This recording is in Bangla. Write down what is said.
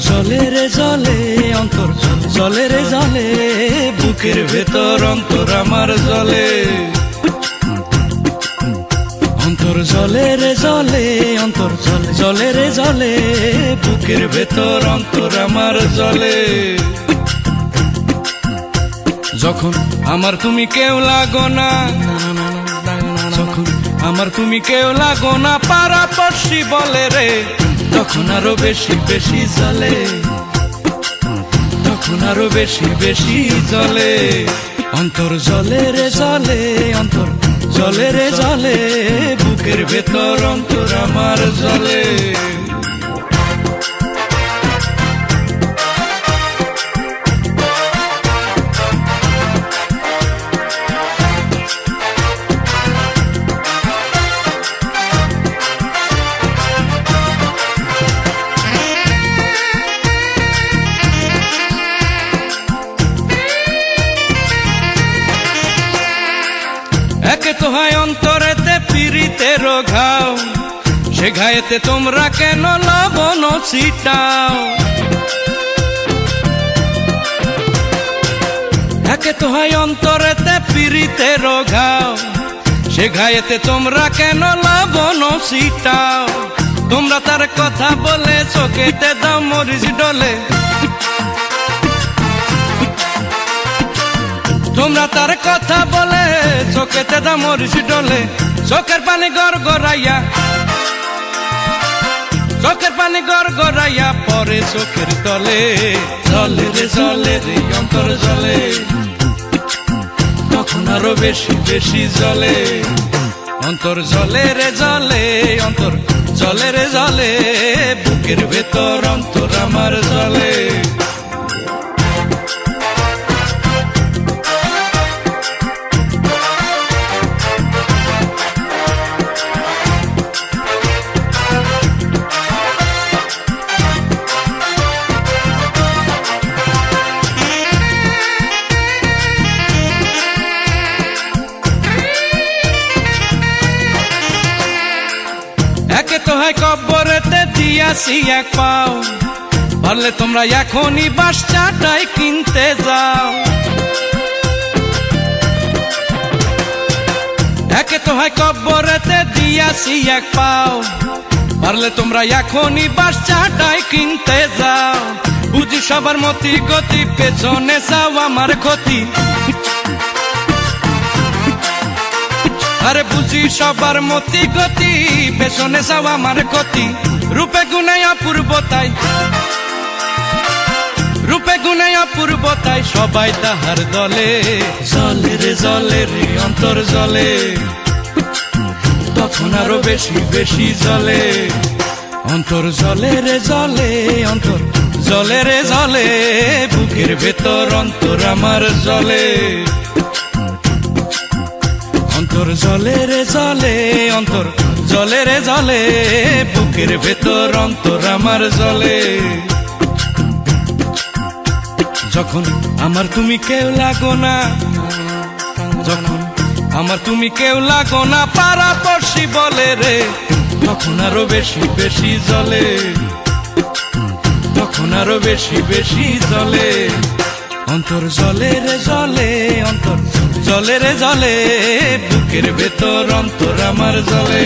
জলে রে জলে অন্তর জলে রে জলে, বুকের ভেতর অন্তর আমার জলে। অন্তর জলে রে জলে অন্তর জলে রে জলে, বুকের ভেতর অন্তর আমার জলে। যখন আমার তুমি কেউ লাগো না, যখন আমার তুমি কেউ লাগো না, পাড়াপড়শি বলে রে তখন আরো বেশি বেশি জলে, তখন আরো বেশি বেশি জলে। অন্তর জলে রে জলে অন্তর জলে রে জলে, বুকের ভেতর অন্তর আমার জলে। একে তো হয় অন্তরেতে পীড়িতের ঘাও, সে ঘায়েতে তোমরা কেন লবণ ছিটাও। একে তো হয় অন্তরেতে পীড়িতের ঘাও, সে ঘায়েতে তোমরা কেন লবণ ছিটাও। তোমরা তার কথা বলে চোখেতে দাও মরিচ ডলে, তোমরা তার কথা বলে চোখেতে দাও মরিচ ডলে। চোখের পানি গড়গড়াইয়া, চোখের পানি গড়গড়াইয়া পরে চোখের তলে। জলে রে জলে রে অন্তর জলে, তখন আরো বেশি বেশি জলে। অন্তর জলে রে জলে অন্তর জলে রে জলে, বুকের ভেতর অন্তর আমার জলে। একে তো হয় কব্বরেতে দিয়াছি এক পাও, পারলে তোমরা এখনই বাস চাটাই কিনতে যাও। একে তো হয় কব্বরেতে দিয়াছি এক পাও, পারলে তোমরা এখনই বাস চাটাই কিনতে যাও। বুঝি সবার মতি গতি, পেছনে যাও আমার ক্ষতি। আরে বুঝি সবার মতি গতি, পেছনে যাও আমার ক্ষতি। রূপে গুণে অপূর্বতাই, রূপে গুণে অপূর্বতাই সবাই তাহার দলে। জলে রে জলে রে অন্তর জলে, তখন আরো বেশি বেশি জলে। অন্তর জলে রে জলে অন্তর জলে রে জলে, বুকের ভেতর অন্তর আমার জলে। অন্তর জলে রে জলে অন্তর জলে রে জলে, বুকের ভেতর অন্তর আমার জলে। যখন আমার তুমি কেউ লাগো না, যখন আমার তুমি কেউ লাগো না, পাড়াপড়শি বলে রে তখন আরো বেশি বেশি জলে, তখন আরো বেশি বেশি জলে। অন্তর জলে রে জলে অন্তর জলে রে জলে, বুকের ভেতর অন্তর আমার জলে।